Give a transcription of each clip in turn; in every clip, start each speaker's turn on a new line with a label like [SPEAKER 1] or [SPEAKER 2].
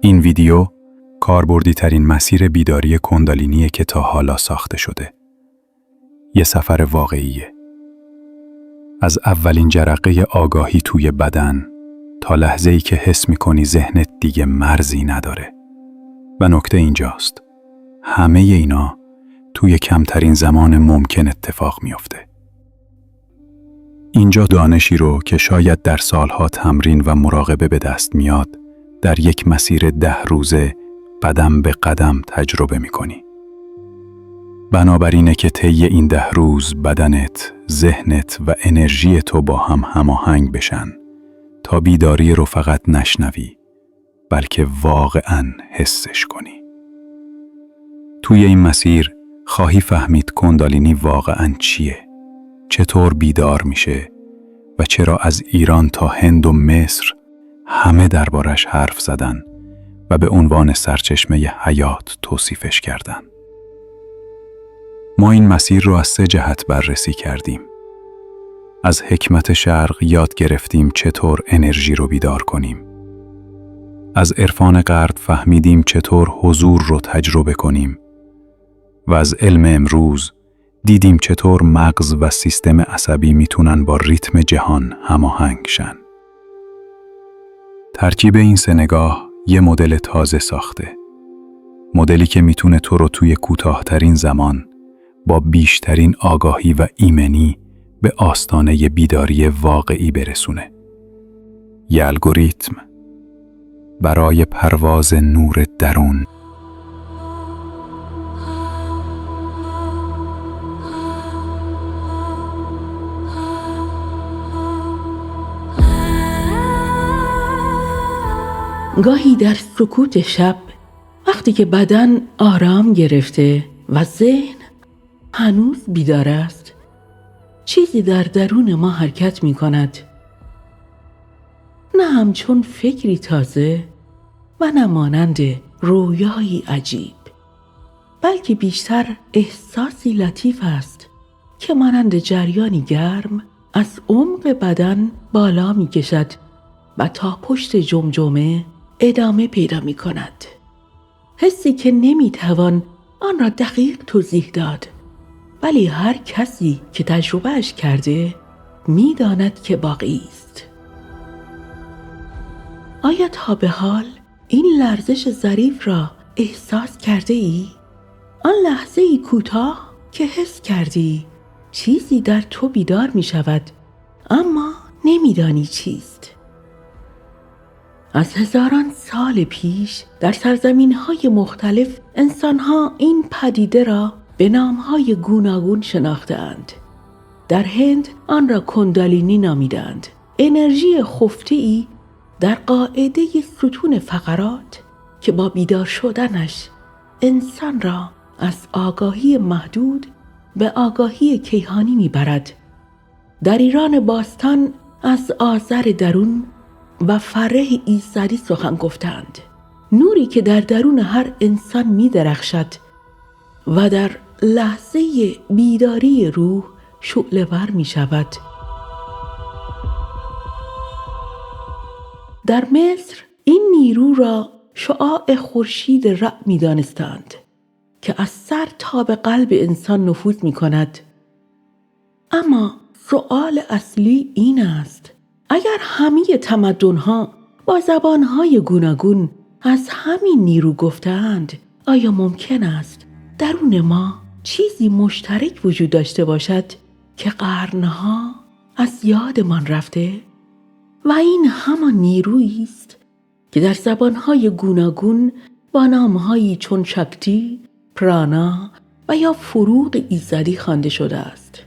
[SPEAKER 1] این ویدیو کاربردی ترین مسیر بیداری کندالینیه که تا حالا ساخته شده. یه سفر واقعیه. از اولین جرقه آگاهی توی بدن تا لحظه‌ای که حس می‌کنی ذهنت دیگه مرزی نداره. و نکته اینجاست. همه اینا توی کمترین زمان ممکن اتفاق میفته. اینجا دانشی رو که شاید در سالها تمرین و مراقبه به دست میاد، در یک مسیر 10 روزه قدم به قدم تجربه میکنی. بنابراینه که طی این 10 روز بدنت، ذهنت و انرژی تو با هم هماهنگ بشن تا بیداری رو فقط نشنوی، بلکه واقعاً حسش کنی. توی این مسیر خواهی فهمید کندالینی واقعاً چیه، چطور بیدار میشه و چرا از ایران تا هند و مصر همه دربارش حرف زدن و به عنوان سرچشمه حیات توصیفش کردن. ما این مسیر رو از 3 جهت بررسی کردیم. از حکمت شرق یاد گرفتیم چطور انرژی رو بیدار کنیم. از عرفان غرب فهمیدیم چطور حضور رو تجربه کنیم. و از علم امروز دیدیم چطور مغز و سیستم عصبی میتونن با ریتم جهان هماهنگ شن. ترکیب این 3 نگاه یه مدل تازه ساخته. مدلی که میتونه تو رو توی کوتاه‌ترین زمان با بیشترین آگاهی و ایمنی به آستانه بیداری واقعی برسونه. یه الگوریتم برای پرواز نور درون.
[SPEAKER 2] گاهی در سکوت شب، وقتی که بدن آرام گرفته و ذهن هنوز بیدار است، چیزی در درون ما حرکت می کند. نه همچون فکری تازه و نه مانند رویایی عجیب، بلکه بیشتر احساسی لطیف است که مانند جریانی گرم از عمق بدن بالا می کشد و تا پشت جمجمه ادامه پیدا می کند. حسی که نمی توان آن را دقیق توضیح داد، ولی هر کسی که تجربهش کرده می داند که باقی است. آیا تا به حال این لرزش ظریف را احساس کرده ای؟ آن لحظه ای کوتاه که حس کردی چیزی در تو بیدار می شود، اما نمی دانی چیست. از هزاران سال پیش در سرزمین‌های مختلف انسان‌ها این پدیده را به نام‌های گوناگون شناخته‌اند. در هند آن را کندالینی نامیدند، انرژی خفته‌ای در قاعده ستون فقرات که با بیدار شدنش انسان را از آگاهی محدود به آگاهی کیهانی می‌برد. در ایران باستان از آذر درون و فره ایزدی سخن گفتند، نوری که در درون هر انسان می درخشد و در لحظه بیداری روح شعله‌ور می شود. در مصر این نیرو را شعاع خورشید رع می دانستند که از سر تا به قلب انسان نفوذ می کند. اما سؤال اصلی این است: اگر همه تمدن‌ها با زبان‌های گوناگون از همین نیرو گفتند، آیا ممکن است درون ما چیزی مشترک وجود داشته باشد که قرن‌ها از یادمان رفته؟ و این همان نیرویی است که در زبان‌های گوناگون با نام‌هایی چون شکتی، پرانا و یا فروغ ایزدی خوانده شده است.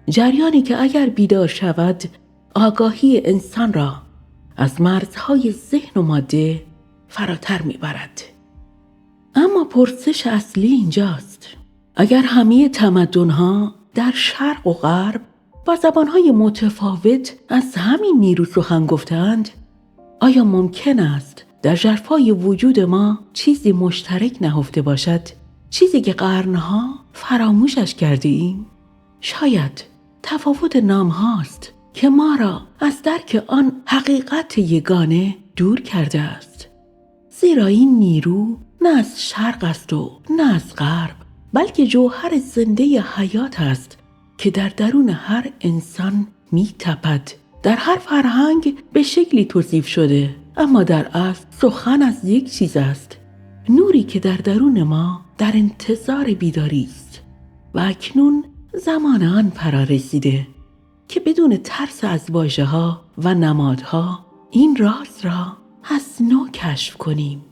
[SPEAKER 2] جریانی که اگر بیدار شود، آگاهی انسان را از مرزهای ذهن و ماده فراتر میبرد. اما پرسش اصلی اینجاست: اگر همه تمدن‌ها در شرق و غرب با زبان‌های متفاوت از همین نیرو سخن گفتند، آیا ممکن است در ژرفای وجود ما چیزی مشترک نهفته باشد؟ چیزی که قرنها فراموشش کردیم؟ شاید تفاوت نام هاست که ما را از درک آن حقیقت یگانه دور کرده است. زیرا این نیرو نه از شرق است و نه از غرب، بلکه جوهر زنده حیات است که در درون هر انسان می تپد. در هر فرهنگ به شکلی توصیف شده، اما در اصل سخن از یک چیز است، نوری که در درون ما در انتظار بیداری است و اکنون زمان آن فرا رسیده که بدون ترس از واژه‌ها و نمادها این راز را از نو کشف کنیم.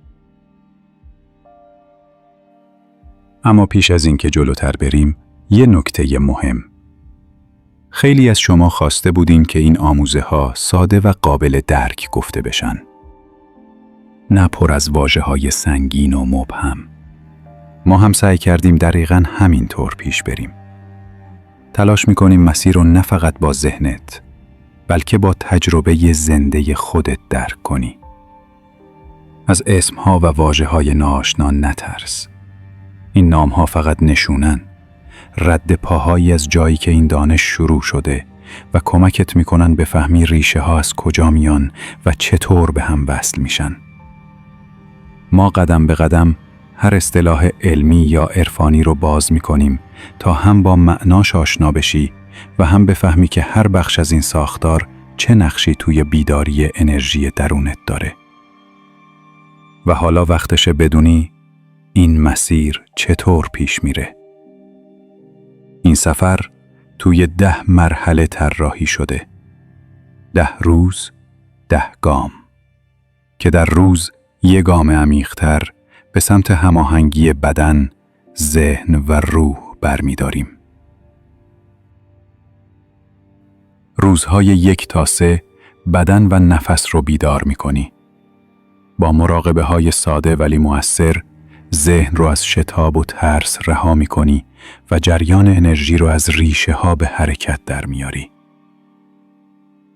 [SPEAKER 1] اما پیش از اینکه جلوتر بریم، یه نکته مهم. خیلی از شما خواسته بودین که این آموزه‌ها ساده و قابل درک گفته بشن. نه پر از واژه‌های سنگین و مبهم. ما هم سعی کردیم دقیقاً همینطور پیش بریم. تلاش می‌کنیم مسیر رو نه فقط با ذهنت، بلکه با تجربه زنده خودت درک کنی. از اسمها و واژه‌های ناآشنا نترس. این نام‌ها فقط نشونن، رد پاهایی از جایی که این دانش شروع شده و کمکت می‌کنن بفهمی ریشه‌ها از کجا میان و چطور به هم وصل میشن. ما قدم به قدم هر اصطلاح علمی یا عرفانی رو باز می‌کنیم تا هم با معناش آشنا بشی و هم بفهمی که هر بخش از این ساختار چه نقشی توی بیداری انرژی درونت داره. و حالا وقتشه بدونی این مسیر چطور پیش میره. این سفر توی 10 مرحله طراحی شده. 10 روز، 10 گام. که در روز یه گام عمیق‌تر به سمت هماهنگی بدن، ذهن و روح برمی‌داریم. روزهای 1 تا 3 بدن و نفس رو بیدار می‌کنی. با مراقبه‌های ساده ولی مؤثر، ذهن رو از شتاب و ترس رها می‌کنی و جریان انرژی رو از ریشه‌ها به حرکت در میاری.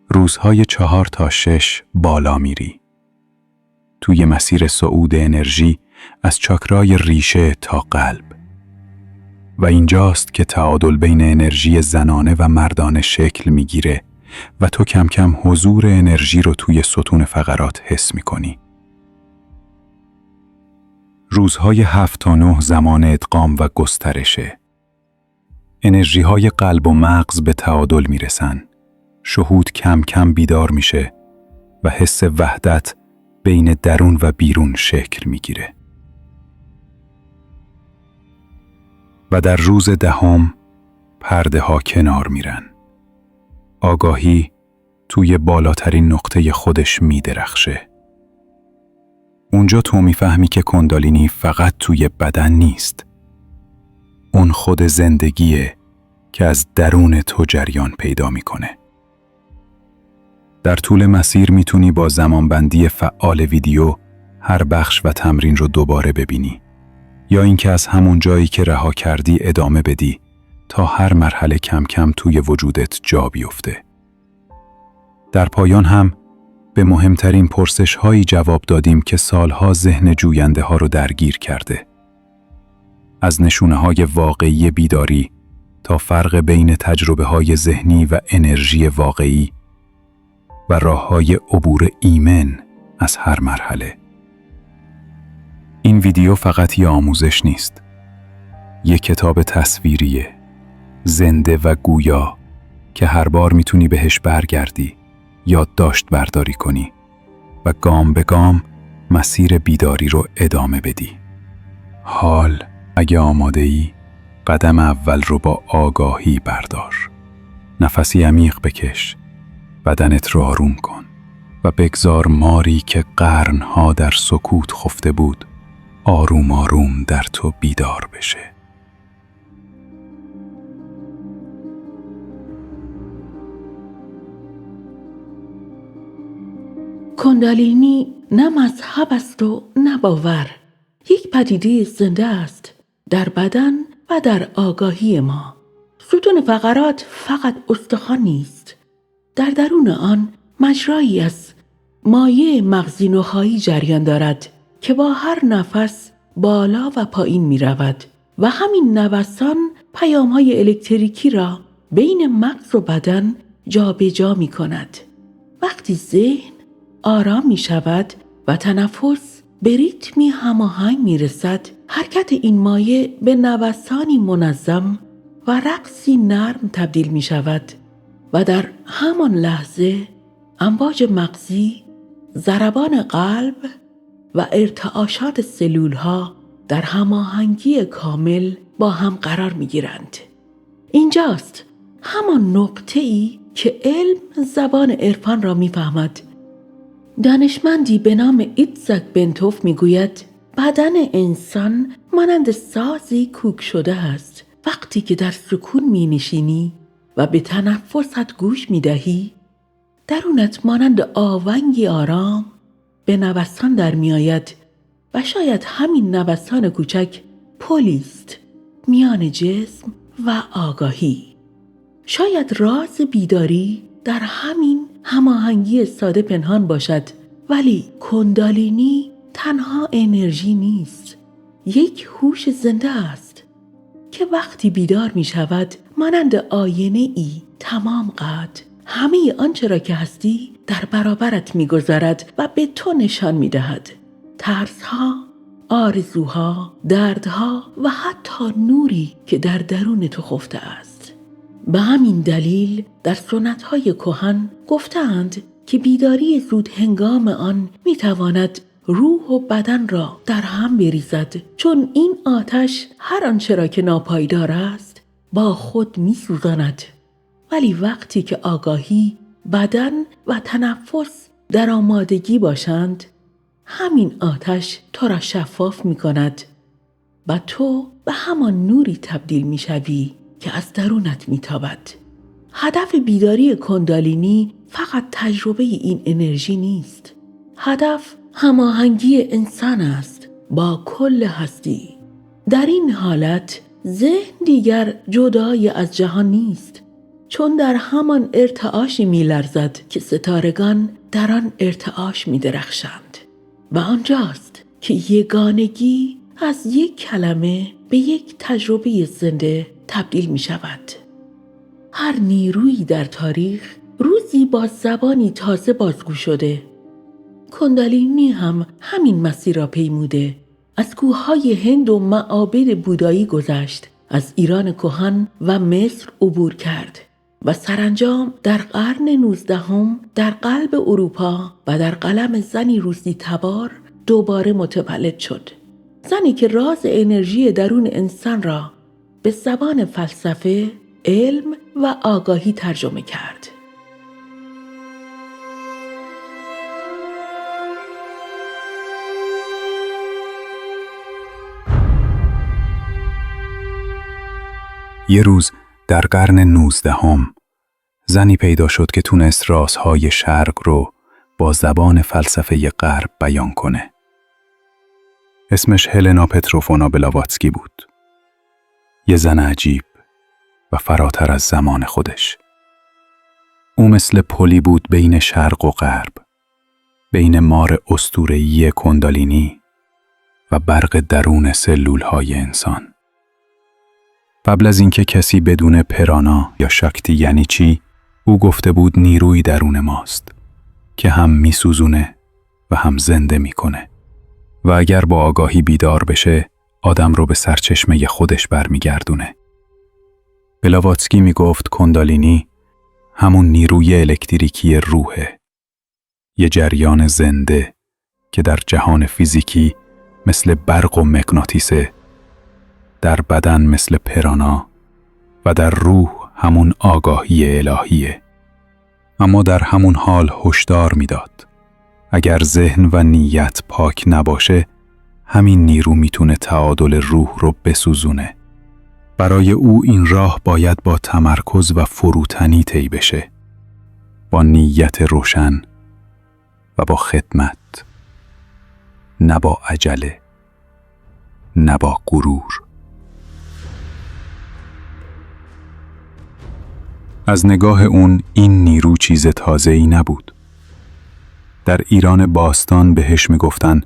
[SPEAKER 1] روزهای 4 تا 6 بالا میری. توی مسیر صعود انرژی از چاکرای ریشه تا قلب. و اینجاست که تعادل بین انرژی زنانه و مردانه شکل میگیره و تو کم کم حضور انرژی رو توی ستون فقرات حس میکنی. روزهای 7 تا 9 زمان ادغام و گسترشه. انرژی های قلب و مغز به تعادل میرسن. شهود کم کم بیدار میشه و حس وحدت بین درون و بیرون شکل میگیره. و در روز 10 پرده ها کنار میرن. آگاهی توی بالاترین نقطه خودش میدرخشه. اونجا تو میفهمی که کندالینی فقط توی بدن نیست. اون خود زندگیه که از درون تو جریان پیدا میکنه. در طول مسیر میتونی با زمانبندی فعال ویدیو هر بخش و تمرین رو دوباره ببینی. یا اینکه از همون جایی که رها کردی ادامه بدی تا هر مرحله کم کم توی وجودت جا بیفته. در پایان هم به مهمترین پرسش هایی جواب دادیم که سالها ذهن جوینده ها رو درگیر کرده. از نشونه های واقعی بیداری تا فرق بین تجربه های ذهنی و انرژی واقعی و راه های عبور ایمن از هر مرحله. این ویدیو فقط یه آموزش نیست. یه کتاب تصویریه، زنده و گویا که هر بار میتونی بهش برگردی، یادداشت برداری کنی و گام به گام مسیر بیداری رو ادامه بدی. حال اگه آماده ای، قدم اول رو با آگاهی بردار. نفسی عمیق بکش، بدنت رو آروم کن و بگذار ماری که قرنها در سکوت خفته بود آروم آروم در تو بیدار بشه.
[SPEAKER 2] کندالینی نه مذهب است و نه باور. یک پدیده زنده است در بدن و در آگاهی ما. ستون فقرات فقط استخوان نیست. در درون آن مجرایی از مایع مغزی نخاعی جریان دارد که با هر نفس بالا و پایین می رود و همین نوسان پیام‌های الکتریکی را بین مغز و بدن جابجا می کند. وقتی ذهن آرام می شود و تنفس به ریتمی هماهنگ میرسد، حرکت این مایع به نوسانی منظم و رقصی نرم تبدیل می شود و در همان لحظه امواج مغزی، ضربان قلب و ارتعاشات سلولها در هماهنگی کامل با هم قرار می گیرند. اینجاست همان نقطه‌ای که علم زبان عرفان را می فهمد. دانشمندی به نام ایتزاک بنتوف می گوید بدن انسان مانند سازی کوک شده است. وقتی که در سکون می نشینی و به تنفست گوش می دهی، درونت مانند آونگی آرام به نوسان در می آید و شاید همین نوسان کوچک پلی است میان جسم و آگاهی. شاید راز بیداری در همین هماهنگی ساده پنهان باشد، ولی کندالینی تنها انرژی نیست، یک هوش زنده است که وقتی بیدار می شود مانند آینه ای تمام قد همه آنچه را که هستی در برابرت می گذارد و به تو نشان می دهد. ترسها، آرزوها، دردها و حتی نوری که در درون تو خفته است. به همین دلیل در سنت‌های کهن گفتند که بیداری زود هنگام آن می تواند روح و بدن را در هم بریزد، چون این آتش هر آنچه را که ناپایدار است با خود می سوزاند. ولی وقتی که آگاهی، بدن و تنفس در آمادگی باشند، همین آتش تو را شفاف می کند و تو به همان نوری تبدیل می شوی که از درونت می تابد. هدف بیداری کندالینی فقط تجربه این انرژی نیست. هدف هماهنگی انسان است با کل هستی. در این حالت ذهن دیگر جدای از جهان نیست، چون در همان ارتعاشی می لرزد که ستارگان در آن ارتعاش می درخشند. و آنجاست که یگانگی از یک کلمه به یک تجربه زنده تبدیل می شود. هر نیرویی در تاریخ روزی با زبانی تازه بازگو شده. کندالینی هم همین مسیر را پیموده. از کوههای هند و معابد بودایی گذشت، از ایران کهن و مصر عبور کرد و سرانجام در قرن 19 در قلب اروپا و در قلم زنی روسی تبار دوباره متولد شد. زنی که راز انرژی درون انسان را به زبان فلسفه، علم و آگاهی ترجمه کرد.
[SPEAKER 1] یه روز در قرن 19 زنی پیدا شد که تونست رازهای شرق رو با زبان فلسفه غرب بیان کنه. اسمش هلنا پتروفونا بلاواتسکی بود. یه زن عجیب و فراتر از زمان خودش. او مثل پلی بود بین شرق و غرب، بین مار اسطوره‌ای کندالینی و برق درون سلولهای انسان. قبل از اینکه کسی بدون پرانا یا شاکتی یعنی چی، او گفته بود نیروی درون ماست که هم میسوزونه و هم زنده میکنه و اگر با آگاهی بیدار بشه آدم رو به سرچشمه خودش برمیگردونه. بلاواتسکی میگفت کندالینی همون نیروی الکتریکی روحه، یه جریان زنده که در جهان فیزیکی مثل برق و مغناطیسه، در بدن مثل پرانا و در روح همون آگاهی الهیه. اما در همون حال هشدار میداد اگر ذهن و نیت پاک نباشه همین نیرو میتونه تعادل روح رو بسوزونه. برای او این راه باید با تمرکز و فروتنی طی بشه، با نیت روشن و با خدمت، نه با عجله، نه با غرور. از نگاه اون این نیرو چیز تازه‌ای نبود. در ایران باستان بهش میگفتن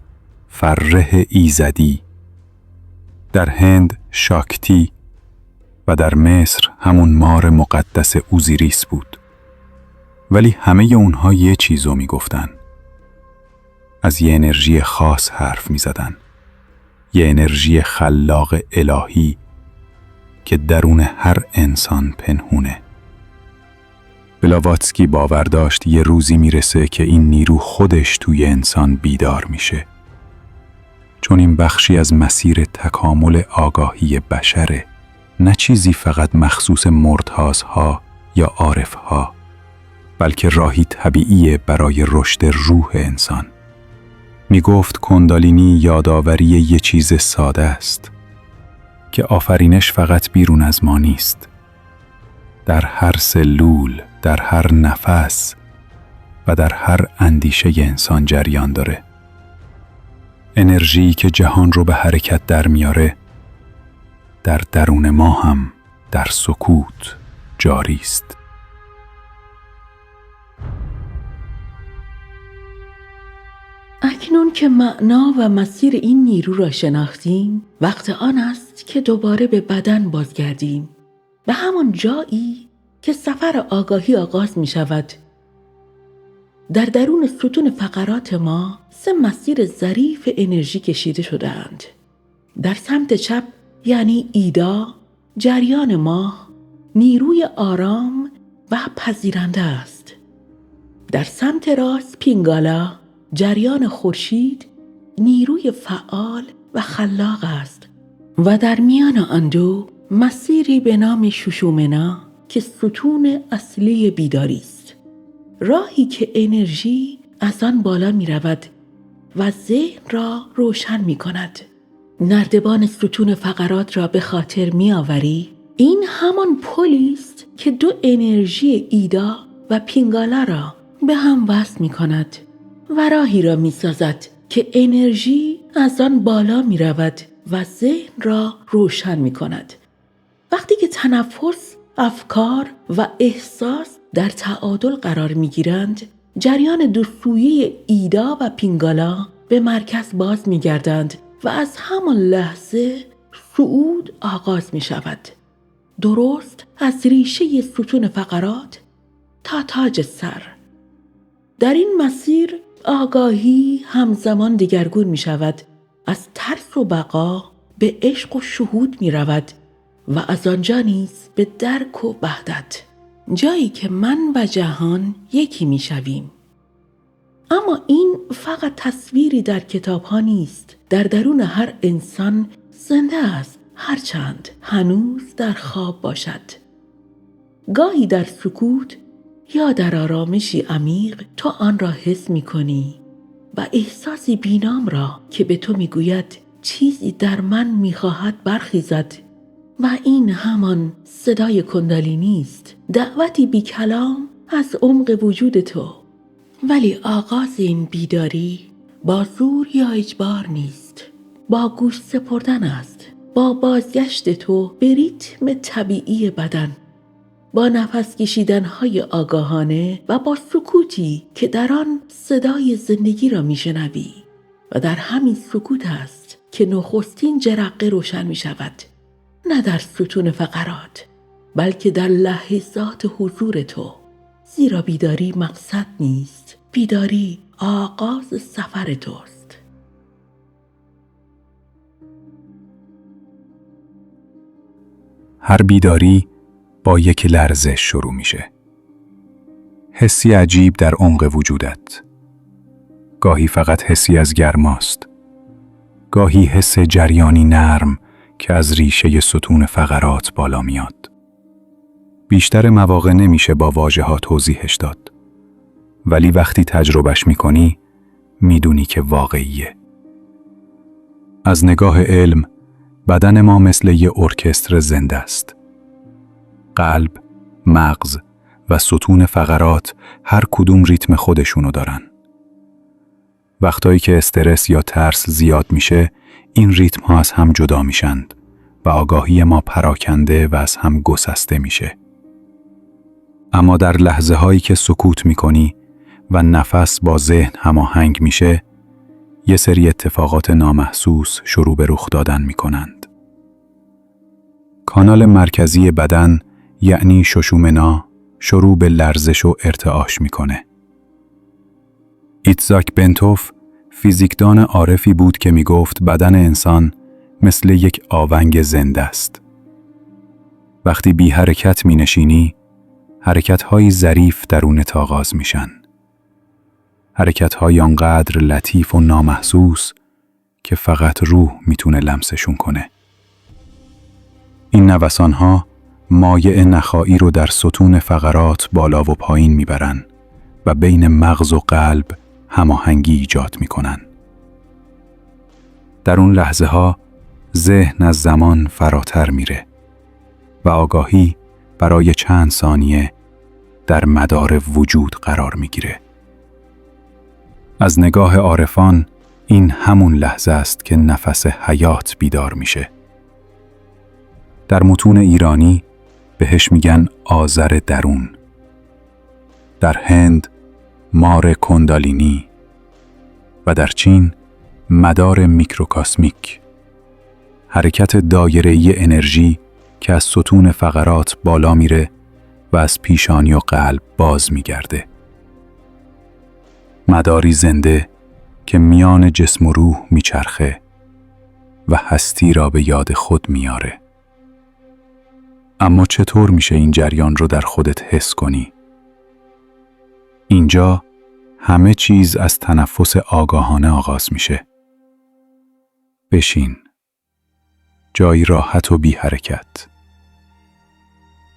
[SPEAKER 1] فره ایزدی، در هند شاکتی و در مصر همون مار مقدس اوزیریس بود. ولی همه اونها یه چیزو میگفتن: از یه انرژی خاص حرف می زدن. یه انرژی خلاق الهی که درون هر انسان پنهونه. بلاواتسکی باور داشت یه روزی میرسه که این نیرو خودش توی انسان بیدار میشه. چون این بخشی از مسیر تکامل آگاهی بشره، نه چیزی فقط مخصوص مرتازها یا عارفها، بلکه راهی طبیعیه برای رشد روح انسان. می گفت کندالینی یادآوری یه چیز ساده است که آفرینش فقط بیرون از ما نیست. در هر سلول، در هر نفس و در هر اندیشه انسان جریان داره. انرژی که جهان رو به حرکت در میاره، در درون ما هم در سکوت جاری است.
[SPEAKER 2] اکنون که معنا و مسیر این نیرو را شناختیم، وقت آن است که دوباره به بدن بازگردیم، به همان جایی که سفر آگاهی آغاز می شود. در درون ستون فقرات ما 3 مسیر ظریف انرژی کشیده شده‌اند. در سمت چپ یعنی ایدا، جریان ماه، نیروی آرام و پذیرنده است. در سمت راست پینگالا، جریان خورشید، نیروی فعال و خلاق است. و در میان آن دو مسیری به نام شوشومنا که ستون اصلی بیداری است. راهی که انرژی از آن بالا می رود و ذهن را روشن می کند. نردبان ستون فقرات را به خاطر می آوری؟ این همان پلی است که 2 انرژی ایدا و پینگالا را به هم وصل می کند و راهی را می سازد که انرژی از آن بالا می رود و ذهن را روشن می کند. وقتی که تنفس، افکار و احساس در تعادل قرار می گیرند، جریان 2 سویه ایدا و پینگالا به مرکز باز می گردند و از همان لحظه صعود آغاز می شود. درست از ریشه ستون فقرات تا تاج سر. در این مسیر آگاهی همزمان دگرگون می شود. از ترس و بقا به عشق و شهود می رود و از آنجا نیز به درک و وحدت، جایی که من و جهان یکی می شویم. اما این فقط تصویری در کتاب ها نیست. در درون هر انسان زنده است، هرچند هنوز در خواب باشد. گاهی در سکوت یا در آرامشی عمیق تو آن را حس می کنی و احساسی بینام را که به تو می گوید چیزی در من می خواهد برخیزد. و این همان صدای کندالینی است، دعوتی بی کلام از عمق وجود تو. ولی آغاز این بیداری با زور یا اجبار نیست، با گوش سپردن است، با بازگشت تو به ریتم طبیعی بدن، با نفس کشیدن‌های آگاهانه و با سکوتی که در آن صدای زندگی را میشنوی. و در همین سکوت است که نخستین جرقه روشن می شود. نه در ستون فقرات، بلکه در لحظات حضور تو. زیرا بیداری مقصد نیست، بیداری آغاز سفر توست.
[SPEAKER 1] هر بیداری با یک لرزش شروع میشه. حسی عجیب در عمق وجودت. گاهی فقط حسی از گرماست. گاهی حس جریانی نرم که از ریشه ستون فقرات بالا میاد. بیشتر مواقع نمیشه با واژه‌ها توضیحش داد. ولی وقتی تجربهش میکنی، میدونی که واقعیه. از نگاه علم، بدن ما مثل یه ارکستر زنده است. قلب، مغز و ستون فقرات هر کدوم ریتم خودشونو دارن. وقتایی که استرس یا ترس زیاد میشه، این ریتم ها از هم جدا میشند و آگاهی ما پراکنده و از هم گسسته میشه. اما در لحظه هایی که سکوت میکنی و نفس با ذهن هماهنگ میشه، یه سری اتفاقات نامحسوس شروع به رخ دادن میکنند. کانال مرکزی بدن یعنی شوشومنا شروع به لرزش و ارتعاش میکنه. ایتزاک بنتوف، فیزیکدان عارفی بود که می گفت بدن انسان مثل یک آونگ زنده است. وقتی بی حرکت می نشینی، حرکت‌های ظریف درونت آغاز میشن. حرکت‌های آنقدر لطیف و نامحسوس که فقط روح میتونه لمسشون کنه. این نوسان‌ها مایع نخاعی رو در ستون فقرات بالا و پایین میبرن و بین مغز و قلب هماهنگی ایجاد میکنن. در اون لحظه ها ذهن از زمان فراتر میره و آگاهی برای چند ثانیه در مدار وجود قرار میگیره. از نگاه عارفان این همون لحظه است که نفس حیات بیدار میشه. در متون ایرانی بهش میگن آذر درون. در هند مار کندالینی و در چین مدار میکروکاسمیک. حرکت دایره‌ای انرژی که از ستون فقرات بالا میره و از پیشانی و قلب باز میگرده. مداری زنده که میان جسم و روح میچرخه و هستی را به یاد خود میاره. اما چطور میشه این جریان رو در خودت حس کنی؟ اینجا همه چیز از تنفس آگاهانه آغاز میشه. بشین. جایی راحت و بی حرکت.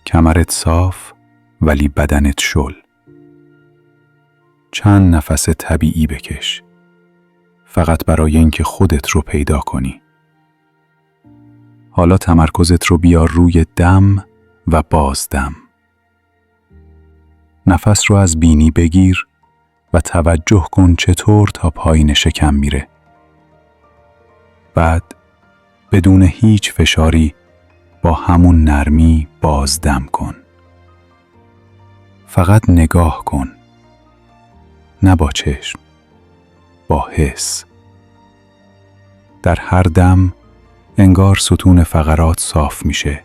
[SPEAKER 1] کمرت صاف ولی بدنت شل. چند نفس طبیعی بکش. فقط برای اینکه خودت رو پیدا کنی. حالا تمرکزت رو بیار روی دم و بازدم. نفس رو از بینی بگیر و توجه کن چطور تا پایین شکم میره. بعد بدون هیچ فشاری با همون نرمی بازدم کن. فقط نگاه کن. نه با چشم. با حس. در هر دم انگار ستون فقرات صاف میشه.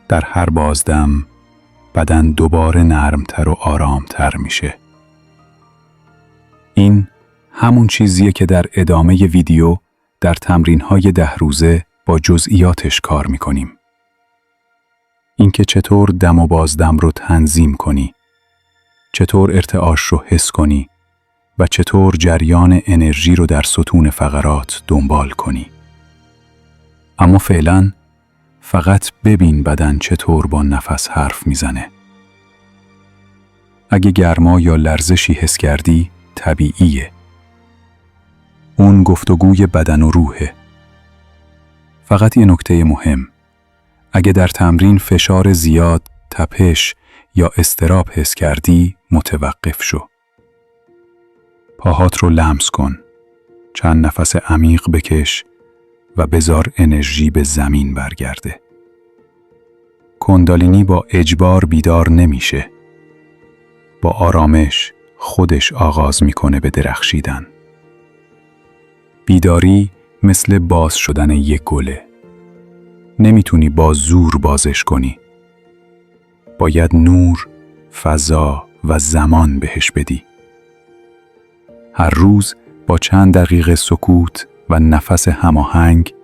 [SPEAKER 1] در هر بازدم بدن دوباره نرمتر و آرامتر میشه. این همون چیزیه که در ادامه ویدیو در تمرین‌های 10 روزه با جزئیاتش کار میکنیم. اینکه چطور دم و بازدم رو تنظیم کنی، چطور ارتعاش رو حس کنی و چطور جریان انرژی رو در ستون فقرات دنبال کنی. اما فعلاً فقط ببین بدن چطور با نفس حرف میزنه. اگه گرما یا لرزشی حس کردی، طبیعیه. اون گفتگوی بدن و روحه. فقط یه نکته مهم. اگه در تمرین فشار زیاد، تپش یا اضطراب حس کردی، متوقف شو. پاهات رو لمس کن. چند نفس عمیق بکش و بذار انرژی به زمین برگرده. کندالینی با اجبار بیدار نمیشه. با آرامش خودش آغاز میکنه به درخشیدن. بیداری مثل باز شدن یک گله. نمیتونی با زور بازش کنی. باید نور، فضا و زمان بهش بدی. هر روز با چند دقیقه سکوت و نفس هماهنگ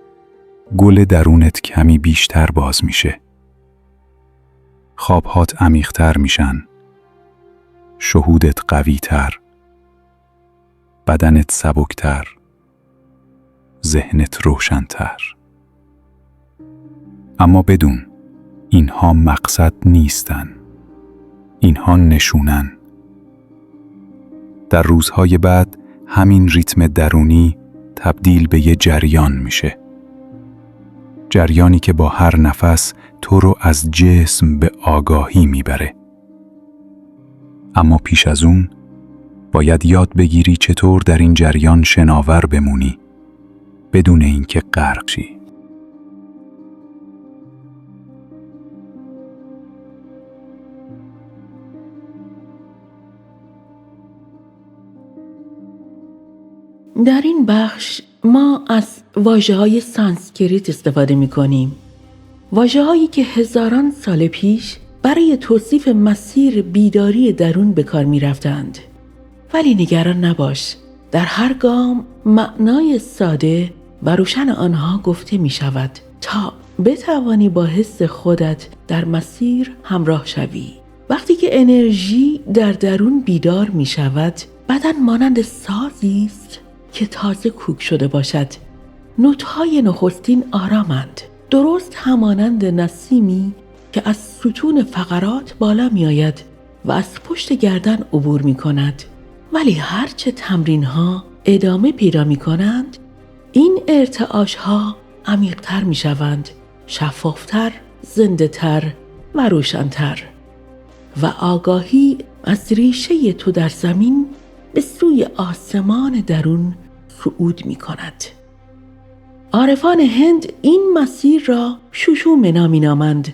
[SPEAKER 1] گل درونت کمی بیشتر باز میشه. خوابهات عمیق‌تر میشن. شهودت قوی‌تر. بدنت سبک‌تر. ذهنت روشن‌تر. اما بدون، اینها مقصد نیستن. اینها نشونن. در روزهای بعد همین ریتم درونی تبدیل به یه جریان میشه. جریانی که با هر نفس تو رو از جسم به آگاهی میبره. اما پیش از اون باید یاد بگیری چطور در این جریان شناور بمونی بدون اینکه غرق شی.
[SPEAKER 2] در این بخش ما از واژه‌های سانسکریت استفاده می‌کنیم. واژه‌هایی که هزاران سال پیش برای توصیف مسیر بیداری درون به کار می‌رفتند. ولی نگران نباش. در هر گام معنای ساده و روشن آنها گفته می شود تا بتوانی با حس خودت در مسیر همراه شوی. وقتی که انرژی در درون بیدار می شود، بدن مانند سازی است که تازه کوک شده باشد. نوت‌های نخستین آرامند، درست همانند نسیمی که از ستون فقرات بالا می آید و از پشت گردن عبور می کند. ولی هرچه تمرین‌ها ادامه پیدا می کنند، این ارتعاش‌ها عمیق‌تر می شوند، شفافتر، زنده‌تر و روشن‌تر و آگاهی از ریشه تو در زمین به سوی آسمان درون صعود می کند. عارفان هند این مسیر را شوشومنا می نامند.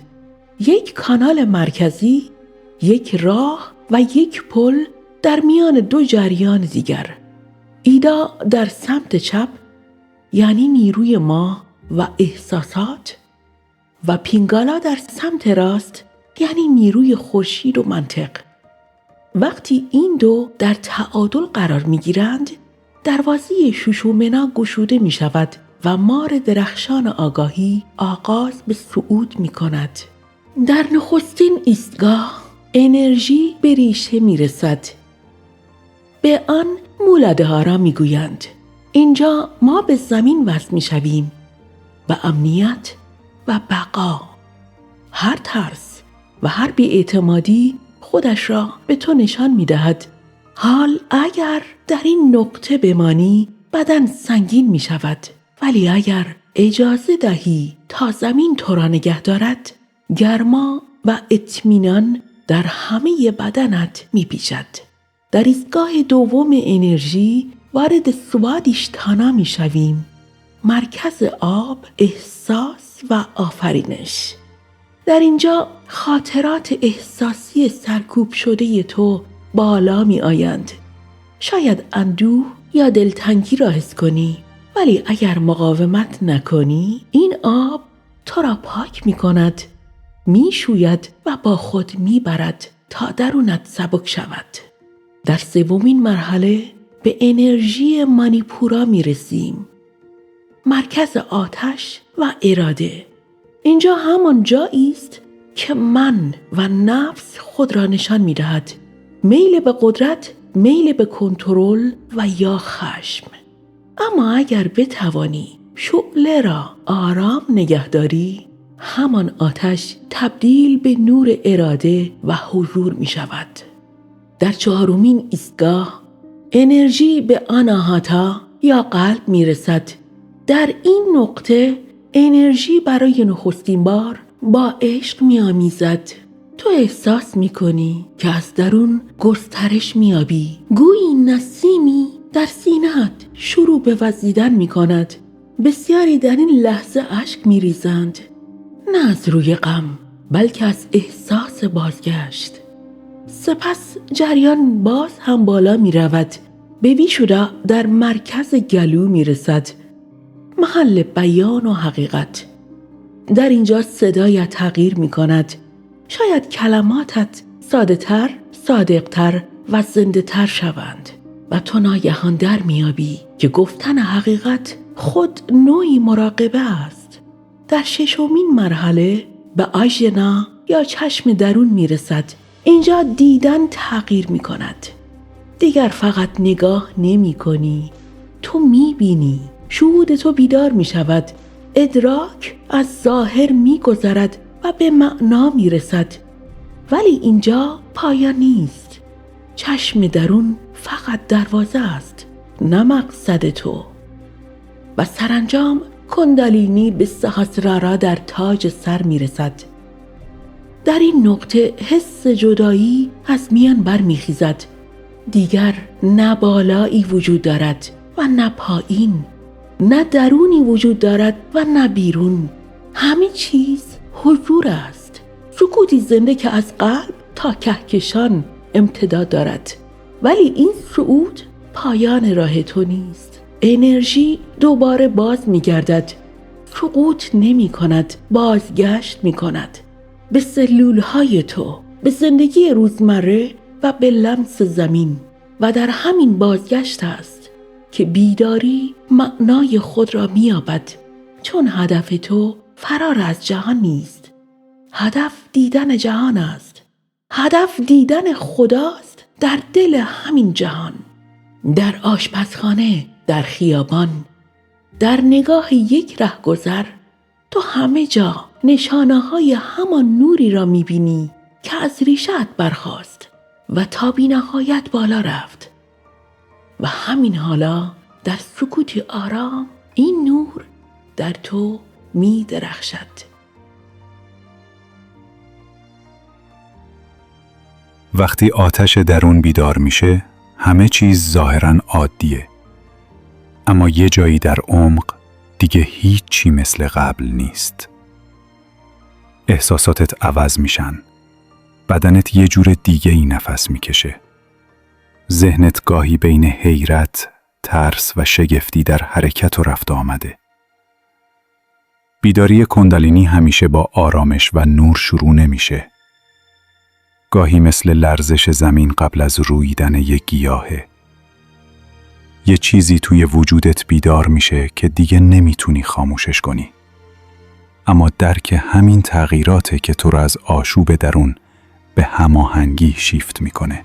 [SPEAKER 2] یک کانال مرکزی، یک راه و یک پل در میان دو جریان دیگر. ایدا در سمت چپ یعنی نیروی ما و احساسات و پینگالا در سمت راست یعنی نیروی خورشید و منطق. وقتی این دو در تعادل قرار می گیرند، دروازه شوشومنا گشوده می شود و مار درخشان آگاهی آغاز به صعود می کند. در نخستین ایستگاه انرژی به ریشه می رسد. به آن مولادهارا می گویند. اینجا ما به زمین وصل می شویم و امنیت و بقا. هر ترس و هر بی‌اعتمادی خودش را به تو نشان می دهد. حال اگر در این نقطه بمانی بدن سنگین می شود، ولی اگر اجازه دهی تا زمین تو را نگه دارد، گرما و اطمینان در همه بدنت می پیچد. در ایستگاه دوم انرژی وارد سوادیشتانا می شویم، مرکز آب، احساس و آفرینش. در اینجا خاطرات احساسی سرکوب شده تو بالا می آیند. شاید اندوه یا دلتنگی را حس کنی، ولی اگر مقاومت نکنی این آب تو را پاک می کند، می شوید و با خود می برد تا درونت سبک شود. در سومین مرحله به انرژی مانیپورا می رسیم، مرکز آتش و اراده. اینجا همان جایی است که من و نفس خود را نشان می دهد. میل به قدرت، میل به کنترل و یا خشم. اما اگر بتوانی شعله را آرام نگهداری، همان آتش تبدیل به نور اراده و حضور می شود. در چهارمین ایستگاه انرژی به آناهاتا یا قلب می رسد. در این نقطه انرژی برای نخستین بار با عشق می آمیزد. تو احساس می کنی که از درون گسترش می یابی. گویی نسیمی در سینه‌ات شروع به وزیدن می کند. بسیاری در این لحظه اشک می ریزند. نه از روی غم، بلکه از احساس بازگشت. سپس جریان باز هم بالا می رود. به ویشودا در مرکز گلو می رسد، محل بیان و حقیقت. در اینجا صدایت تغییر می کند. شاید کلماتت ساده تر، صادق تر و زنده تر شوند و تو ناگهان در میابی که گفتن حقیقت خود نوعی مراقبه است. در ششمین مرحله به آژنا یا چشم درون می رسد. اینجا دیدن تغییر می کند. دیگر فقط نگاه نمی کنی، تو می بینی. شهود تو بیدار می شود. ادراک از ظاهر می گذرد و به معنا می رسد. ولی اینجا پایان نیست. چشم درون فقط دروازه است، نه مقصد تو. و سرانجام کندالینی به سهاسرارا در تاج سر می رسد. در این نقطه حس جدایی از میان بر می خیزد. دیگر نه بالایی وجود دارد و نه پایین، نه درونی وجود دارد و نه بیرون. همه چیز حضور است. سکوتی زنده که از قلب تا کهکشان امتداد دارد. ولی این صعود پایان راه تو نیست. انرژی دوباره باز می گردد. سقوط نمی کند، بازگشت می کند. به سلول های تو، به زندگی روزمره و به لمس زمین. و در همین بازگشت است که بیداری معنای خود را می‌یابد، چون هدف تو فرار از جهان نیست. هدف دیدن جهان است. هدف دیدن خداست در دل همین جهان. در آشپزخانه، در خیابان، در نگاه یک رهگذر، تو همه جا نشانه‌های همان نوری را می‌بینی که از ریشه‌ات برخاست و تا بی‌نهایت بالا رفت. و همین حالا در سکوتی آرام این نور در تو می‌درخشد.
[SPEAKER 1] وقتی آتش درون بیدار میشه، همه چیز ظاهراً عادیه. اما یه جایی در عمق دیگه هیچی مثل قبل نیست. احساساتت عوض میشن. بدنت یه جور دیگه ای نفس میکشه. ذهنت گاهی بین حیرت، ترس و شگفتی در حرکت و رفت آمده. بیداری کندالینی همیشه با آرامش و نور شروع نمیشه. گاهی مثل لرزش زمین قبل از رویدن یک گیاهه. یه چیزی توی وجودت بیدار میشه که دیگه نمیتونی خاموشش کنی. اما درک همین تغییراته که تو رو از آشوب درون به هماهنگی شیفت میکنه.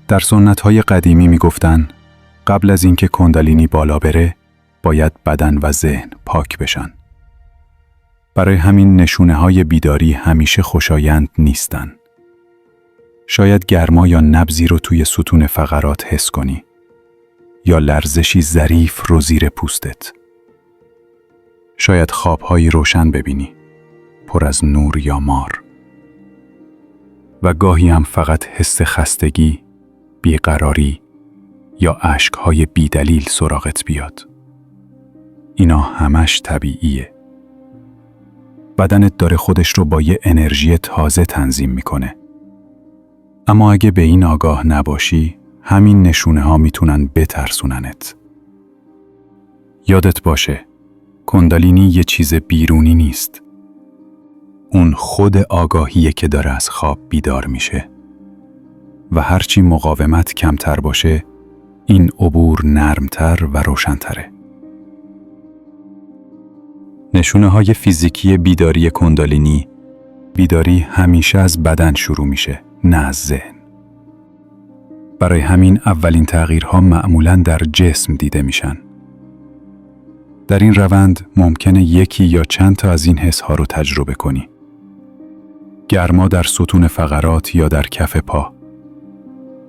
[SPEAKER 1] در سنت‌های قدیمی میگفتن قبل از اینکه کندالینی بالا بره، باید بدن و ذهن پاک بشن. برای همین نشونه‌های بیداری همیشه خوشایند نیستن. شاید گرما یا نبضی رو توی ستون فقرات حس کنی، یا لرزشی ظریف رو زیر پوستت. شاید خواب‌هایی روشن ببینی، پر از نور یا مار. و گاهی هم فقط حس خستگی، بیقراری یا اشک‌های بیدلیل سراغت بیاد. اینا همش طبیعیه. بدنت داره خودش رو با یه انرژی تازه تنظیم میکنه. اما اگه به این آگاه نباشی، همین نشونه ها میتونن بترسوننت. یادت باشه، کندالینی یه چیز بیرونی نیست. اون خود آگاهیه که داره از خواب بیدار میشه. و هرچی مقاومت کمتر باشه، این عبور نرمتر و روشنتره. نشونه های فیزیکی بیداری کندالینی: بیداری همیشه از بدن شروع میشه، نه از ذهن. برای همین اولین تغییرها معمولاً در جسم دیده میشن. در این روند ممکنه یکی یا چند تا از این حسها رو تجربه کنی. گرما در ستون فقرات یا در کف پا.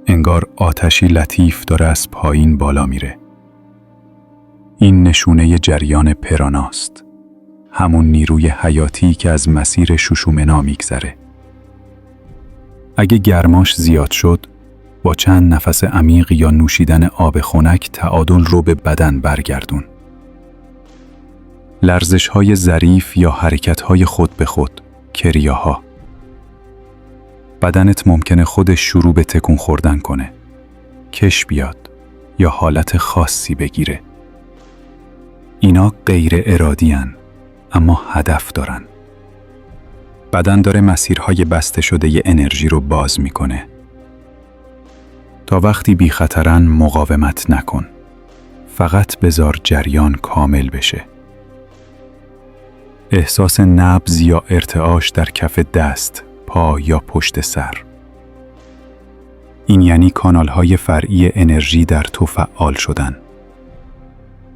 [SPEAKER 1] انگار آتشی لطیف داره از پایین بالا میره. این نشونه جریان پراناست. همون نیروی حیاتی که از مسیر ششومنا میگذره. اگه گرماش زیاد شد، با چند نفس عمیق یا نوشیدن آب خنک تعادل رو به بدن برگردون. لرزش‌های ظریف یا حرکت‌های خود به خود، کریاها. بدنت ممکنه خودش شروع به تکون خوردن کنه. کش بیاد یا حالت خاصی بگیره. اینا غیر ارادی هن، اما هدف دارن. بدن داره مسیرهای بسته شده ی انرژی رو باز میکنه. تا وقتی بی خطرن مقاومت نکن. فقط بذار جریان کامل بشه. احساس نبض یا ارتعاش در کف دست، پا یا پشت سر. این یعنی کانالهای فرعی انرژی در تو فعال شدن.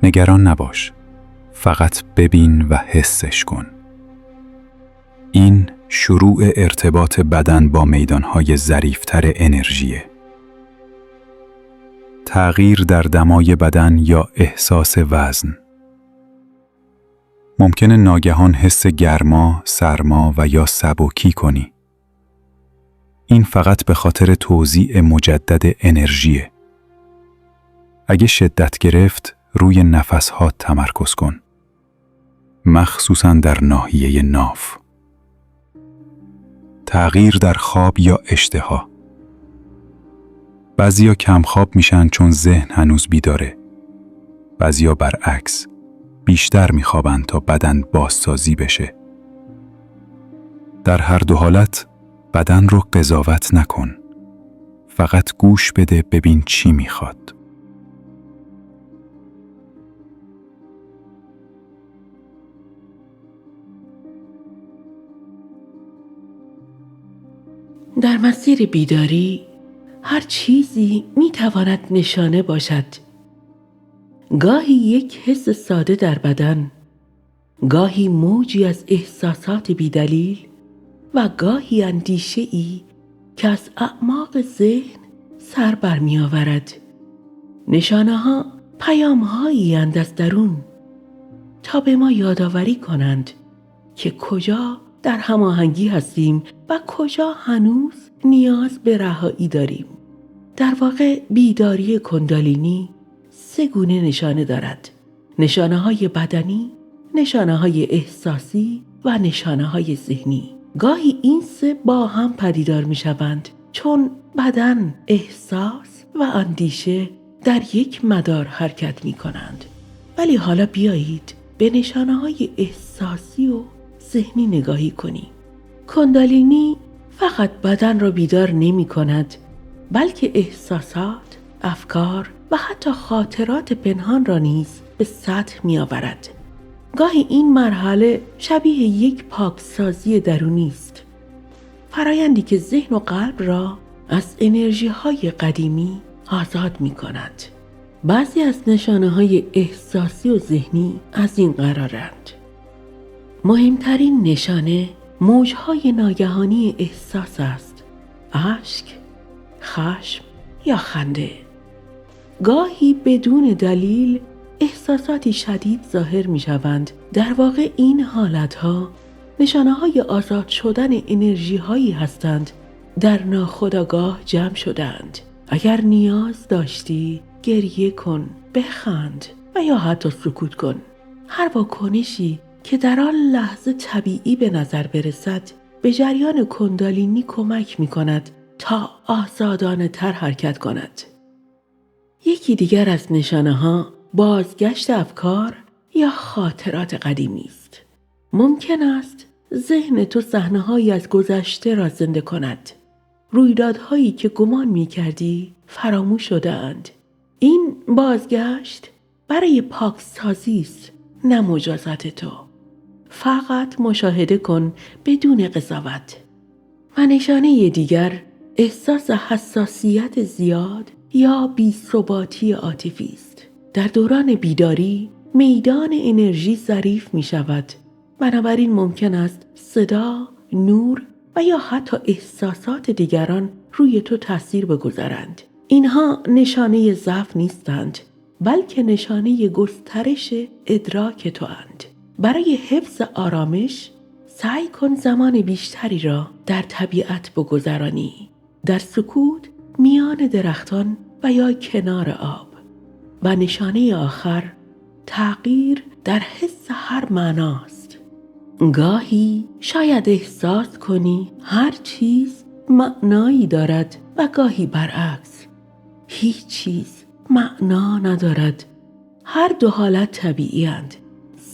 [SPEAKER 1] نگران نباش. فقط ببین و حسش کن. این شروع ارتباط بدن با میدانهای ظریفتر انرژیه. تغییر در دمای بدن یا احساس وزن. ممکنه ناگهان حس گرما، سرما و یا سبکی کنی. این فقط به خاطر توزیع مجدد انرژیه. اگه شدت گرفت، روی نفس‌ها تمرکز کن. مخصوصاً در ناحیه ناف. تغییر در خواب یا اشتها. بعضیا کم خواب میشن چون ذهن هنوز بیداره. بعضیا برعکس، بیشتر میخوابن تا بدن بازسازی بشه. در هر دو حالت بدن رو قضاوت نکن. فقط گوش بده ببین چی میخواد.
[SPEAKER 2] در مسیر بیداری هر چیزی میتواند نشانه باشد. گاهی یک حس ساده در بدن، گاهی موجی از احساسات بیدلیل و گاهی اندیشه‌ای که از اعماق ذهن سر برمی آورد. نشانه ها پیام هایی اند از درون تا به ما یادآوری کنند که کجا در هماهنگی هستیم و کجا هنوز نیاز به رهایی داریم. در واقع بیداری کندالینی 3 گونه نشانه دارد: نشانه های بدنی، نشانه های احساسی و نشانه های ذهنی. گاهی این 3 با هم پدیدار می شوند چون بدن، احساس و اندیشه در یک مدار حرکت می کنند. ولی حالا بیایید به نشانه های احساسی و ذهنی نگاهی کنیم. کندالینی فقط بدن را بیدار نمی کند، بلکه احساسات، افکار و حتی خاطرات پنهان را نیز به سطح می آورد. گاهی این مرحله شبیه یک پاکسازی درونی است، فرایندی که ذهن و قلب را از انرژی های قدیمی آزاد می کند. بعضی از نشانه های احساسی و ذهنی از این قرارند: مهمترین نشانه موجهای ناگهانی احساس است: اشک، خشم یا خنده. گاهی بدون دلیل احساساتی شدید ظاهر می شوند. در واقع این حالتها نشانه های آزاد شدن انرژی هایی هستند در ناخودآگاه جمع شدند. اگر نیاز داشتی گریه کن، بخند و یا حتی سکوت کن. هر واکنشی که در آن لحظه طبیعی به نظر برسد به جریان کندالینی کمک می کند تا آزادانه تر حرکت کند. یکی دیگر از نشانه ها بازگشت افکار یا خاطرات قدیمی است. ممکن است ذهن تو صحنه‌هایی از گذشته را زنده کند. رویدادهایی که گمان می‌کردی فراموش شده‌اند. این بازگشت برای پاکسازی است، نه مجازات تو. فقط مشاهده کن بدون قضاوت. و نشانه دیگر احساس حساسیت زیاد یا بی‌ثباتی عاطفی است. در دوران بیداری میدان انرژی ضعیف می شود. بنابراین ممکن است صدا، نور و یا حتی احساسات دیگران روی تو تأثیر بگذارند. اینها نشانه ضعف نیستند، بلکه نشانه گسترش ادراک تو اند. برای حفظ آرامش سعی کن زمان بیشتری را در طبیعت بگذرانی، در سکوت، میان درختان و یا کنار آب. و نشانه آخر تغییر در حس هر معناست. گاهی شاید احساس کنی هر چیز معنایی دارد و گاهی برعکس، هیچ چیز معنا ندارد. هر دو حالت طبیعی اند.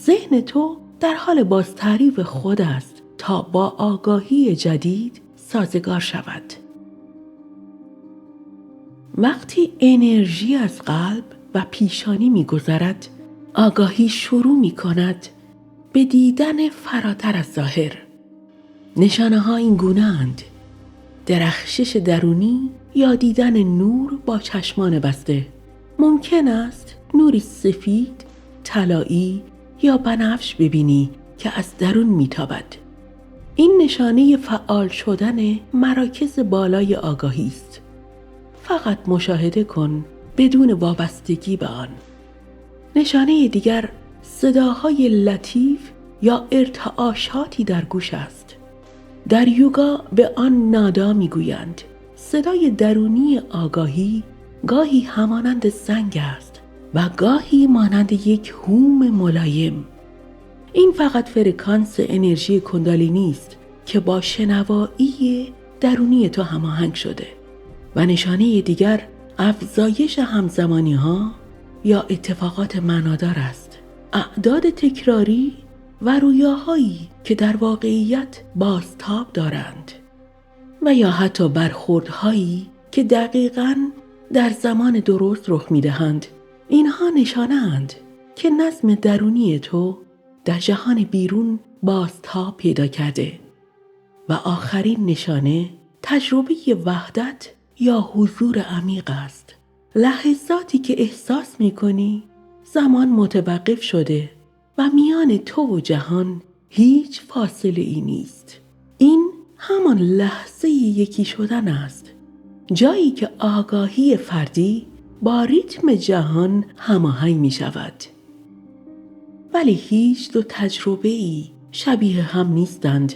[SPEAKER 2] ذهن تو در حال بازتعریف خود است تا با آگاهی جدید سازگار شود. وقتی انرژی از قلب و پیشانی می‌گذرد، آگاهی شروع می‌کند به دیدن فراتر از ظاهر. نشانه ها این گونه اند: درخشش درونی یا دیدن نور با چشمان بسته. ممکن است نوری سفید، طلایی یا بنفش ببینی که از درون میتابد. این نشانه فعال شدن مراکز بالای آگاهی است. فقط مشاهده کن بدون وابستگی به آن. نشانه دیگر صداهای لطیف یا ارتعاشاتی در گوش است. در یوگا به آن نادا میگویند. صدای درونی آگاهی گاهی همانند زنگ است و گاهی مانند یک هوم ملایم. این فقط فرکانس انرژی کندالینی است که با شنوایی درونی تو هماهنگ شده. و نشانه دیگر افزایش همزمانی ها یا اتفاقات معنادار است. اعداد تکراری و رویاهایی که در واقعیت بازتاب دارند و یا حتی برخوردهایی که دقیقاً در زمان درست رخ می‌دهند. اینها نشانه اند که نظم درونی تو در جهان بیرون بازتاب پیدا کرده. و آخرین نشانه تجربه وحدت یا حضور عمیق است. لحظاتی که احساس می‌کنی زمان متوقف شده و میان تو و جهان هیچ فاصله ای نیست. این همان لحظه یکی شدن است. جایی که آگاهی فردی با ریتم جهان هماهنگ می شود. ولی هیچ دو تجربه ای شبیه هم نیستند.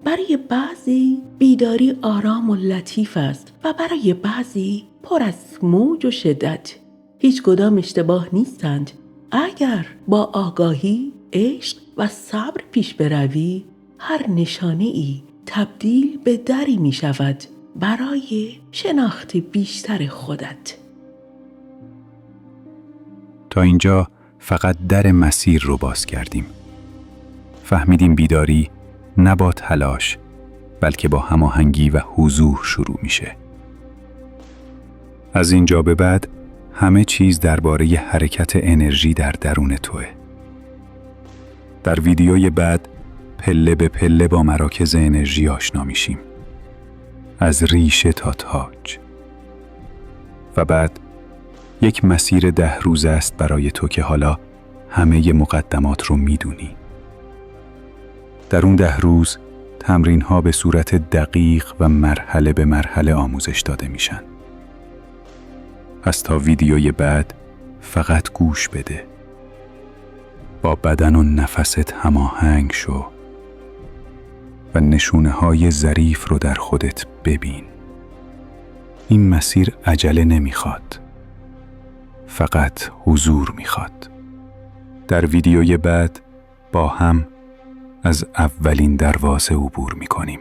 [SPEAKER 2] برای بعضی بیداری آرام و لطیف است و برای بعضی پر از موج و شدت. هیچ کدام اشتباه نیستند. اگر با آگاهی، عشق و صبر پیش بروی، هر نشانه ای تبدیل به دری می شود برای شناخت بیشتر خودت.
[SPEAKER 1] تا اینجا فقط در مسیر رو باز کردیم. فهمیدیم بیداری نه با تلاش، بلکه با هماهنگی و حضور شروع میشه. از اینجا به بعد همه چیز درباره حرکت انرژی در درون توئه. در ویدیوی بعد پله به پله با مراکز انرژی آشنا میشیم. از ریشه تا تاج. و بعد یک مسیر 10 روزه است برای تو که حالا همه مقدمات رو میدونی. در اون 10 روز تمرین ها به صورت دقیق و مرحله به مرحله آموزش داده میشن. پس تا ویدیوی بعد فقط گوش بده. با بدن و نفست هماهنگ شو و نشونه های ظریف رو در خودت ببین. این مسیر عجله نمیخواد. فقط حضور میخواد. در ویدیوی بعد با هم از اولین دروازه عبور میکنیم.